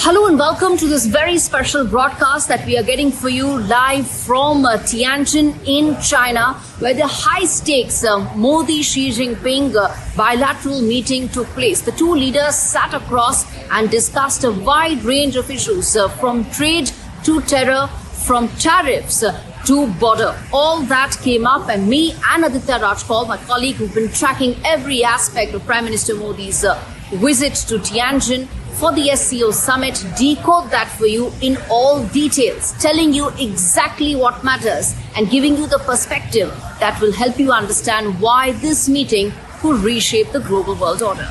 Hello and welcome to this very special broadcast that we are getting for you live from Tianjin in China, where the high-stakes Modi-Xi Jinping bilateral meeting took place. The two leaders sat across and discussed a wide range of issues, from trade to terror, from tariffs to border. All that came up, and me and Aditya Rajpal, my colleague, who've been tracking every aspect of Prime Minister Modi's visit to Tianjin for the SCO summit, decode that for you in all details, telling you exactly what matters and giving you the perspective that will help you understand why this meeting could reshape the global world order.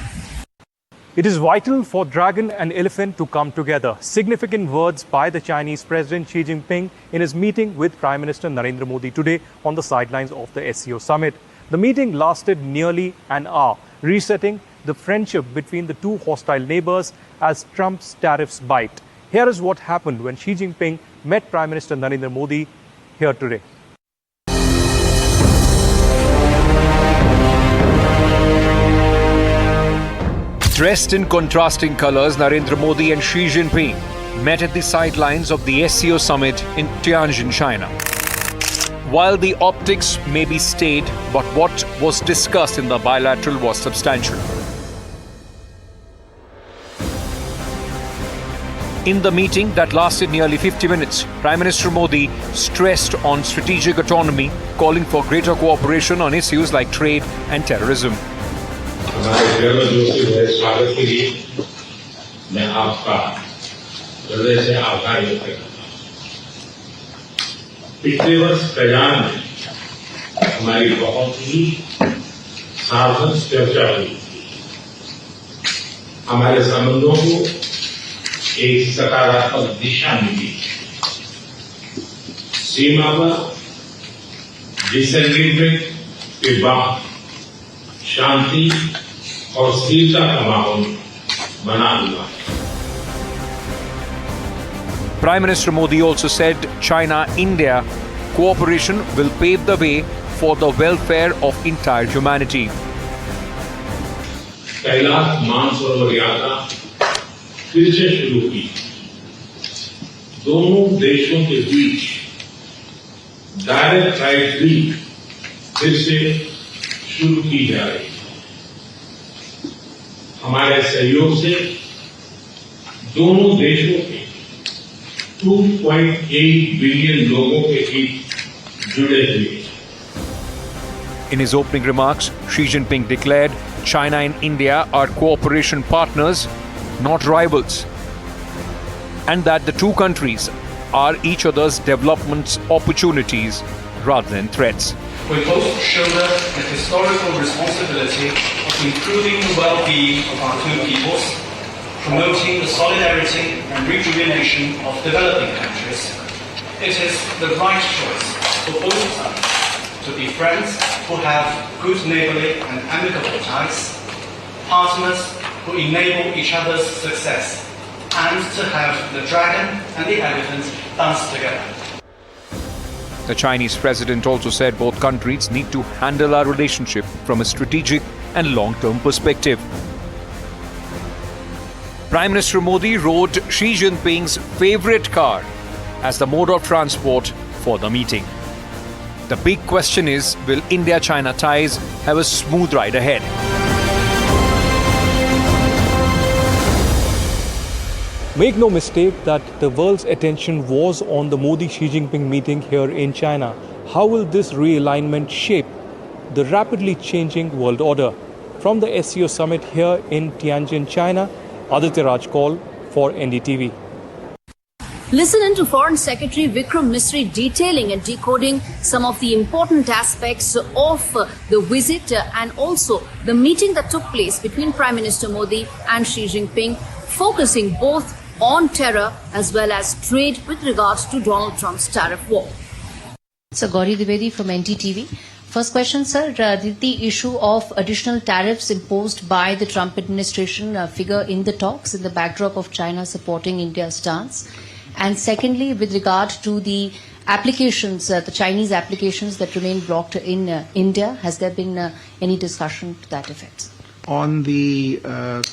It is vital for dragon and elephant to come together. Significant words by the Chinese President Xi Jinping in his meeting with Prime Minister Narendra Modi today on the sidelines of the SCO summit. The meeting lasted nearly an hour, resetting the friendship between the two hostile neighbors as Trump's tariffs bite. Here is what happened when Xi Jinping met Prime Minister Narendra Modi here today. Dressed in contrasting colors, Narendra Modi and Xi Jinping met at the sidelines of the SCO summit in Tianjin, China. While the optics may be staid, but what was discussed in the bilateral was substantial. In the meeting that lasted nearly 50 minutes, Prime Minister Modi stressed on strategic autonomy, calling for greater cooperation on issues like trade and terrorism. पिछले वर्ष कल्याण में हमारी बहुत ही सार्थक चर्चा हुई। हमारे संबंधों को एक सकारात्मक दिशा मिली। सीमा पर डिसएग्रीमेंट के बाद शांति और स्थिरता का माहौल बना हुआ। Prime Minister Modi also said China-India cooperation will pave the way for the welfare of entire humanity. Kailash Mansarovar यात्रा फिर से शुरू की। दोनों देशों के बीच डायरेक्ट फ्लाइट भी फिर से शुरू की जा रही है। हमारे सहयोग से दोनों देशों के 2.8 बिलियन लोगों के हित जुड़े हुए। In his opening remarks, Xi Jinping declared China and India are cooperation partners, not rivals, and that the two countries are each other's development opportunities rather than threats. We both shoulder the historical responsibility of improving the well-being of our two peoples, promoting the solidarity and rejuvenation of developing countries. It is the right choice for both sides to be friends who have good neighborly and amicable ties, partners who enable each other's success, and to have the dragon and the elephant dance together. The Chinese president also said both countries need to handle our relationship from a strategic and long-term perspective. Prime Minister Modi rode Xi Jinping's favorite car as the mode of transport for the meeting. The big question is, will India-China ties have a smooth ride ahead? Make no mistake that the world's attention was on the Modi-Xi Jinping meeting here in China. How will this realignment shape the rapidly changing world order? From the SCO summit here in Tianjin, China, Aditya Rajpal for NDTV. Listen in to Foreign Secretary Vikram Misri detailing and decoding some of the important aspects of the visit and also the meeting that took place between Prime Minister Modi and Xi Jinping, focusing both on terror as well as trade with regards to Donald Trump's tariff war. So, Gauri Dwivedi from NDTV. First question, sir. Did the issue of additional tariffs imposed by the Trump administration figure in the talks in the backdrop of China supporting India's stance? And secondly, with regard to the applications, the Chinese applications that remain blocked in India, has there been any discussion to that effect? On the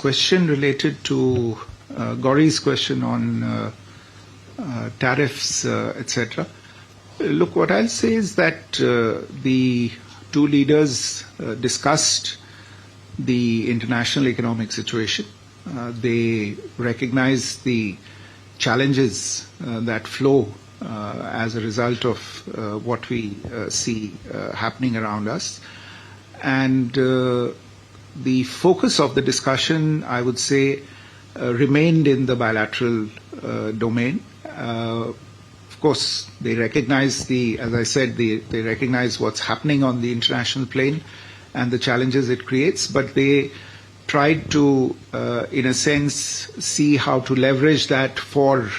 question related to Gauri's question on tariffs, etc. Look, what I'll say is that the two leaders discussed the international economic situation. They recognize the challenges that flow as a result of what we see happening around us. And the focus of the discussion, I would say, remained in the bilateral domain. Of course, they recognize as I said, they recognize what's happening on the international plane and the challenges it creates, but they tried to, in a sense, see how to leverage that for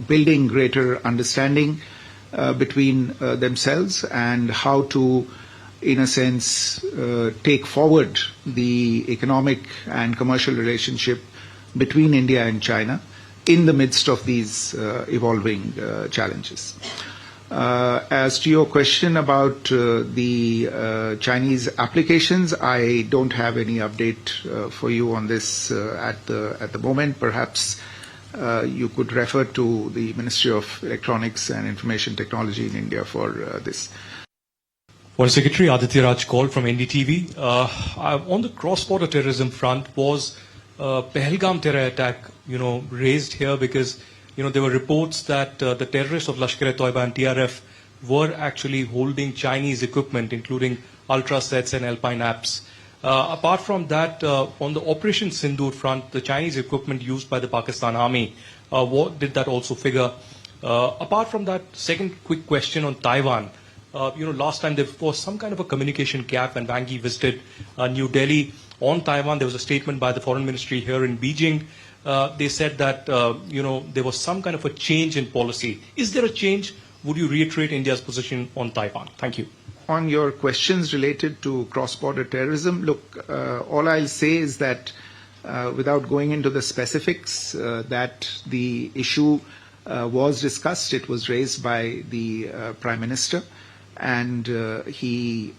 building greater understanding between themselves and how to, in a sense, take forward the economic and commercial relationship between India and China in the midst of these evolving challenges. As to your question about the Chinese applications, I don't have any update for you on this at the moment. Perhaps you could refer to the Ministry of Electronics and Information Technology in India for this. Foreign Secretary Aditya Raj Kaul from NDTV. On the cross-border terrorism front, was Pahalgam terror attack, raised here because, there were reports that the terrorists of Lashkar-e-Toiba and TRF were actually holding Chinese equipment, including ultra sets and alpine apps. Apart from that, on the Operation Sindoor front, the Chinese equipment used by the Pakistan Army, what did that also figure? Apart from that, second quick question on Taiwan. Last time there was some kind of a communication gap when Wang Yi visited New Delhi. On Taiwan, there was a statement by the Foreign Ministry here in Beijing. They said that, there was some kind of a change in policy. Is there a change? Would you reiterate India's position on Taiwan? Thank you. On your questions related to cross-border terrorism, look, all I'll say is that without going into the specifics, that the issue was discussed. It was raised by the Prime Minister, and he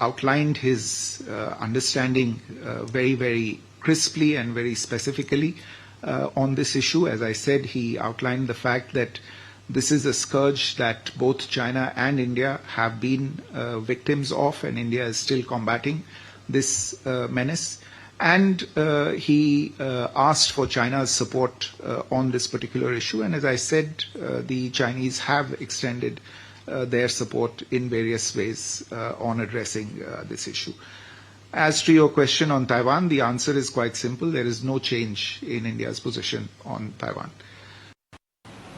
outlined his understanding very, very crisply and very specifically on this issue. As I said, he outlined the fact that this is a scourge that both China and India have been victims of, and India is still combating this menace. And he asked for China's support on this particular issue. And as I said, the Chinese have extended their support in various ways on addressing this issue. As to your question on Taiwan, the answer is quite simple. There is no change in India's position on Taiwan.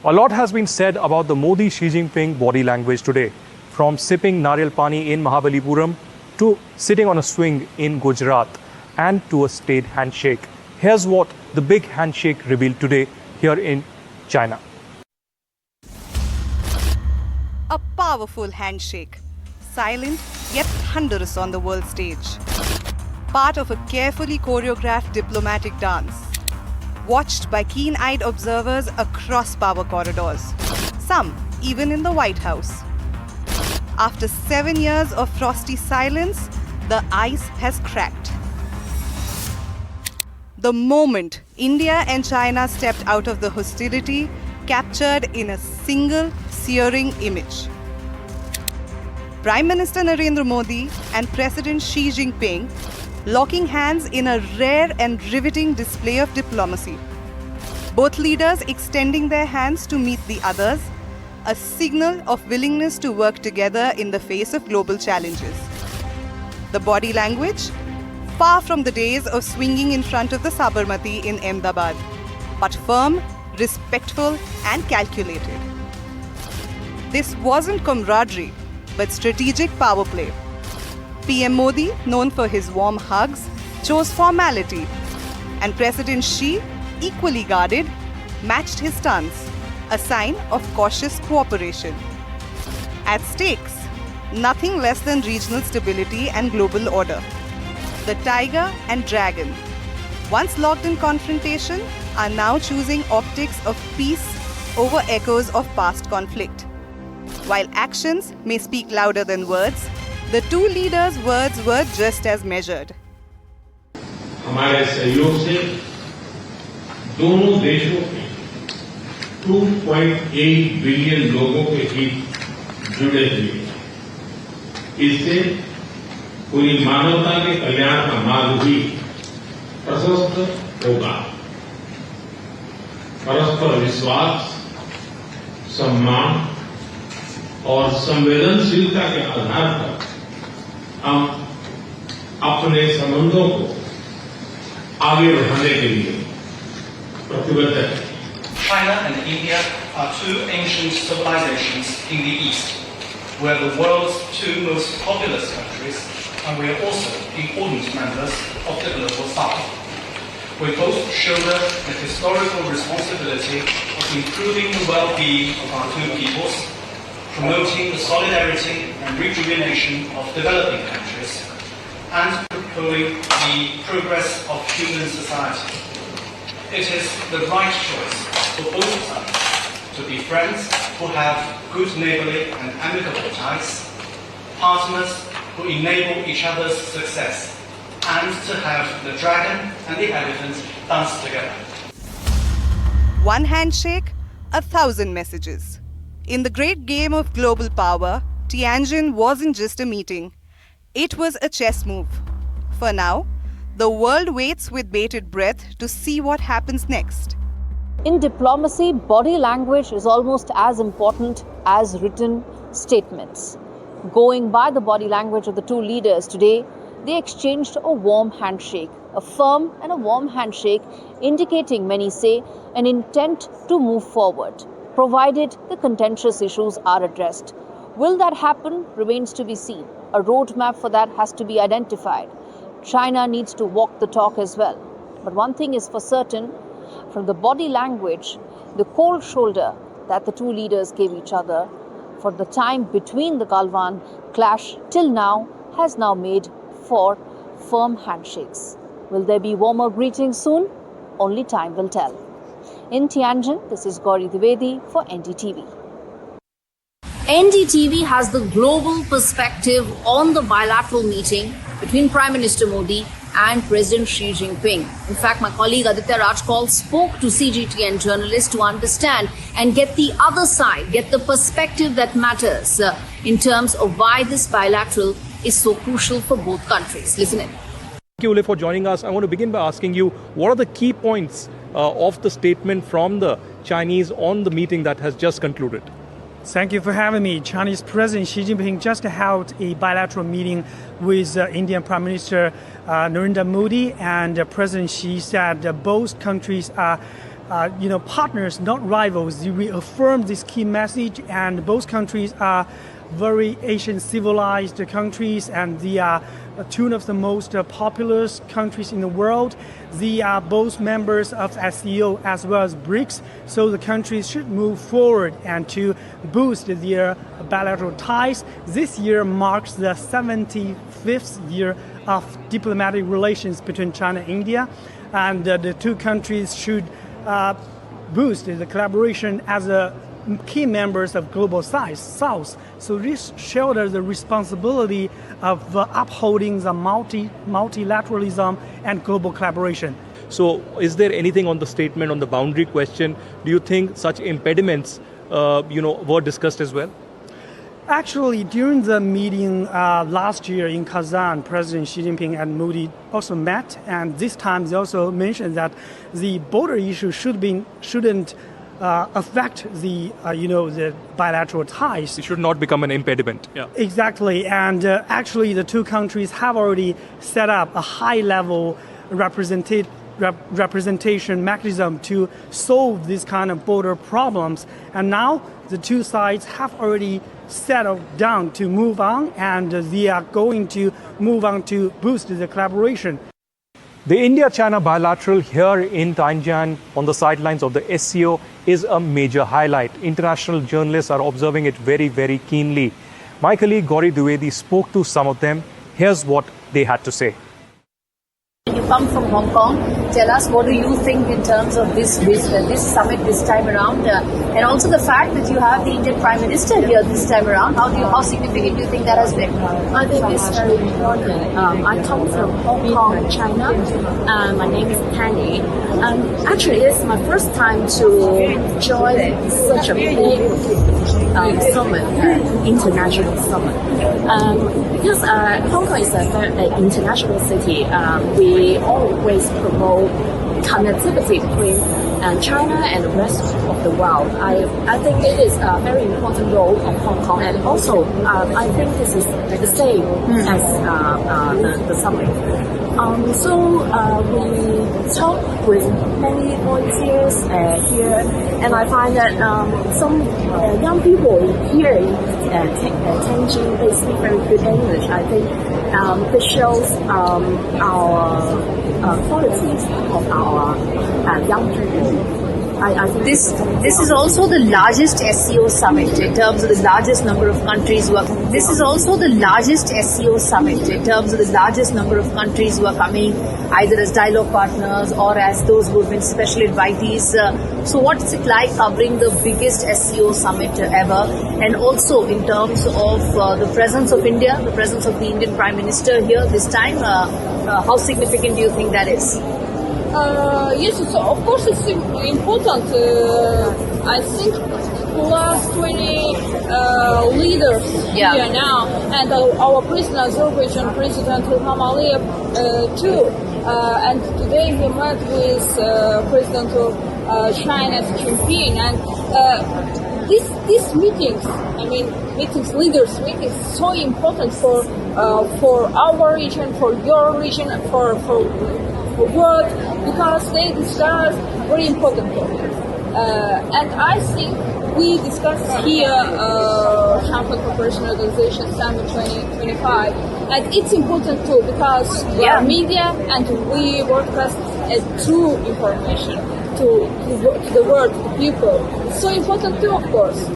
A lot has been said about the Modi-Xi Jinping body language today, from sipping Nariyal Pani in Mahabalipuram to sitting on a swing in Gujarat and to a state handshake. Here's what the big handshake revealed today here in China. A powerful handshake, silent yet thunderous on the world stage. Part of a carefully choreographed diplomatic dance, watched by keen-eyed observers across power corridors, some even in the White House. After 7 years of frosty silence, the ice has cracked. The moment India and China stepped out of the hostility, captured in a single searing image. Prime Minister Narendra Modi and President Xi Jinping locking hands in a rare and riveting display of diplomacy. Both leaders extending their hands to meet the others, a signal of willingness to work together in the face of global challenges. The body language, far from the days of swinging in front of the Sabarmati in Ahmedabad, but firm, respectful and calculated. This wasn't camaraderie, but strategic power play. PM Modi, known for his warm hugs, chose formality, and President Xi, equally guarded, matched his stance, a sign of cautious cooperation. At stakes, nothing less than regional stability and global order. The tiger and dragon, once locked in confrontation, are now choosing optics of peace over echoes of past conflict. While actions may speak louder than words, the two leaders' words were just as measured. हमारे सहयोग से दोनों देशों के 2.8 billion लोगों के हित जुड़े हुए हैं। इससे पूरी मानवता के कल्याण का मार्ग भी प्रशस्त होगा। परस्पर विश्वास, सम्मान और संवेदनशीलता के आधार पर हम अपने संबंधों को आगे बढ़ाने के लिए प्रतिबद्ध हैं। China and India are two ancient civilizations in the East. We are the world's two most populous countries, and we are also important members of the global South. We both shoulder the historical responsibility of improving the well-being of our two peoples, promoting the solidarity and rejuvenation of developing countries, and propelling the progress of human society. It is the right choice for both sides to be friends who have good neighborly and amicable ties, partners who enable each other's success, and to have the dragon and the elephant dance together. One handshake, 1,000 messages. In the great game of global power, Tianjin wasn't just a meeting. It was a chess move. For now, the world waits with bated breath to see what happens next. In diplomacy, body language is almost as important as written statements. Going by the body language of the two leaders today, they exchanged a warm handshake, a firm and a warm handshake, indicating, many say, an intent to move forward, provided the contentious issues are addressed. Will that happen remains to be seen. A roadmap for that has to be identified. China needs to walk the talk as well. But one thing is for certain, from the body language, the cold shoulder that the two leaders gave each other for the time between the Galwan clash till now has now made for firm handshakes. Will there be warmer greetings soon? Only time will tell. In Tianjin, this is Gauri Dwivedi for NDTV. NDTV has the global perspective on the bilateral meeting between Prime Minister Modi and President Xi Jinping. In fact, my colleague Aditya Rajkal spoke to CGTN journalists to understand and get the other side, get the perspective that matters in terms of why this bilateral is so crucial for both countries. Listen in. Thank you, Ule, for joining us. I want to begin by asking you, what are the key points of the statement from the Chinese on the meeting that has just concluded? Thank you for having me. Chinese President Xi Jinping just held a bilateral meeting with Indian Prime Minister Narendra Modi, and President Xi said both countries are partners, not rivals. He reaffirmed this key message, and both countries are very Asian civilized countries, and they are two of the most populous countries in the world. They are both members of SCO as well as BRICS, so the countries should move forward and to boost their bilateral ties. This year marks the 75th year of diplomatic relations between China and India, and the two countries should boost the collaboration as key members of global South. So this shoulders the responsibility of upholding the multilateralism and global collaboration. So is there anything on the statement on the boundary question? Do you think such impediments were discussed as well? Actually, during the meeting last year in Kazan, President Xi Jinping and Modi also met, and this time they also mentioned that the border issue shouldn't affect the bilateral ties. It should not become an impediment. Yeah. Exactly, and actually the two countries have already set up a high-level representation mechanism to solve these kind of border problems, and now the two sides have already settled down to move on, and they are going to move on to boost the collaboration. The India-China bilateral here in Tianjin on the sidelines of the SCO is a major highlight. International journalists are observing it very, very keenly. My colleague Gauri Dwivedi spoke to some of them. Here's what they had to say. You come from Hong Kong. Tell us, what do you think in terms of this summit this time around, and also the fact that you have the Indian Prime Minister here this time around? How significant do you think that has been? I think it's very important. I come from Hong Kong, China. My name is Tanny. Actually, it's my first time to join such a big summit, international summit. Because Hong Kong is a very international city, we always promote connectivity between China and the rest of the world. I think it is a very important role of Hong Kong, and also I think this is the same as the summit. So we talk with many volunteers here, and I find that some young people here in Tianjin, they speak very good English. I think this shows our qualities of our young people. I think this is also the largest SCO summit in terms of the largest number of countries who are. This is also the largest SCO summit in terms of the largest number of countries who are coming either as dialogue partners or as those who have been special invitees. So what's it like covering the biggest SCO summit ever, and also in terms of the presence of India, the presence of the Indian Prime Minister here this time? How significant do you think that is? Yes, so of course it's important. I think plus 20 leaders here now, and our President, Azerbaijan President Ilham Aliyev too. And today he met with President of China Xi Jinping, and these meetings, leaders meetings, so important for our region, for your region, for world, because they discuss very important topics. And I think we discussed here Shanghai Cooperation Organization Summit 2025, and it's important too because we are media and we broadcast true information to the world, to the people. It's so important too, of course.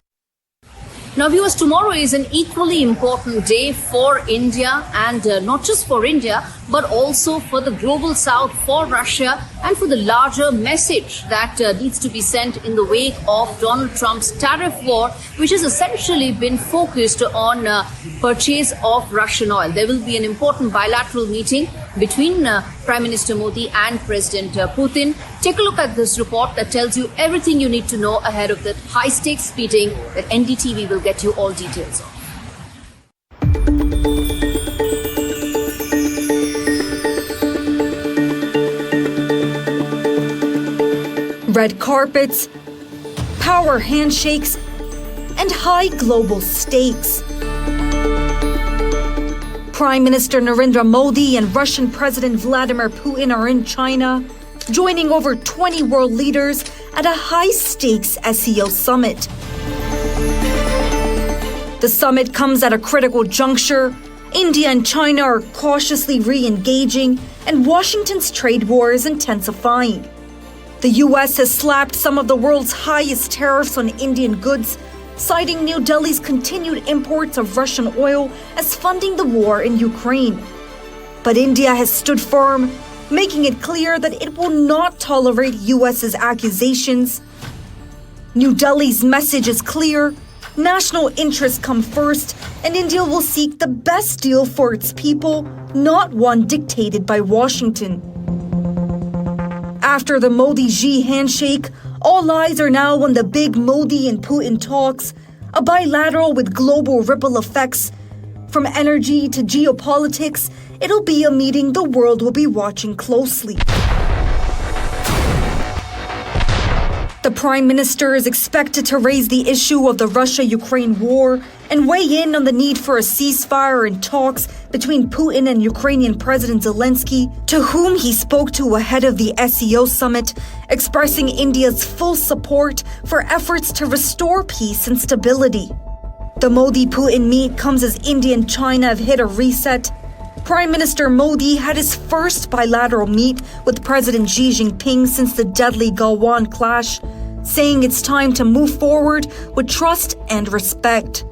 Now, viewers, tomorrow is an equally important day for India, and not just for India, but also for the global south, for Russia, and for the larger message that needs to be sent in the wake of Donald Trump's tariff war, which has essentially been focused on purchase of Russian oil. There will be an important bilateral meeting between Prime Minister Modi and President Putin. Take a look at this report that tells you everything you need to know ahead of that high-stakes meeting that NDTV will get you all details of. Red carpets, power handshakes, and high global stakes. Prime Minister Narendra Modi and Russian President Vladimir Putin are in China, joining over 20 world leaders at a high-stakes SCO summit. The summit comes at a critical juncture. India and China are cautiously re-engaging, and Washington's trade war is intensifying. The U.S. has slapped some of the world's highest tariffs on Indian goods, citing New Delhi's continued imports of Russian oil as funding the war in Ukraine. But India has stood firm, making it clear that it will not tolerate U.S.'s accusations. New Delhi's message is clear: national interests come first, and India will seek the best deal for its people, not one dictated by Washington. After the Modi-Xi handshake, all eyes are now on the big Modi and Putin talks, a bilateral with global ripple effects. From energy to geopolitics, it'll be a meeting the world will be watching closely. The Prime Minister is expected to raise the issue of the Russia-Ukraine war and weigh in on the need for a ceasefire in talks between Putin and Ukrainian President Zelensky, to whom he spoke to ahead of the SCO summit, expressing India's full support for efforts to restore peace and stability. The Modi-Putin meet comes as India and China have hit a reset. Prime Minister Modi had his first bilateral meet with President Xi Jinping since the deadly Galwan clash, saying it's time to move forward with trust and respect.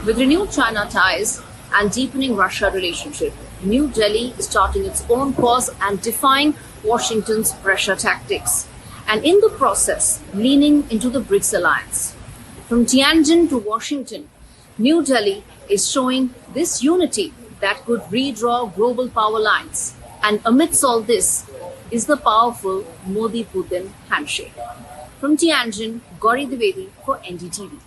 With renewed China ties and deepening Russia relationship, New Delhi is charting its own course and defying Washington's pressure tactics, and in the process, leaning into the BRICS alliance. From Tianjin to Washington, New Delhi is showing this unity that could redraw global power lines. And amidst all this is the powerful Modi-Putin handshake. From Tianjin, Gauri Dwivedi for NDTV.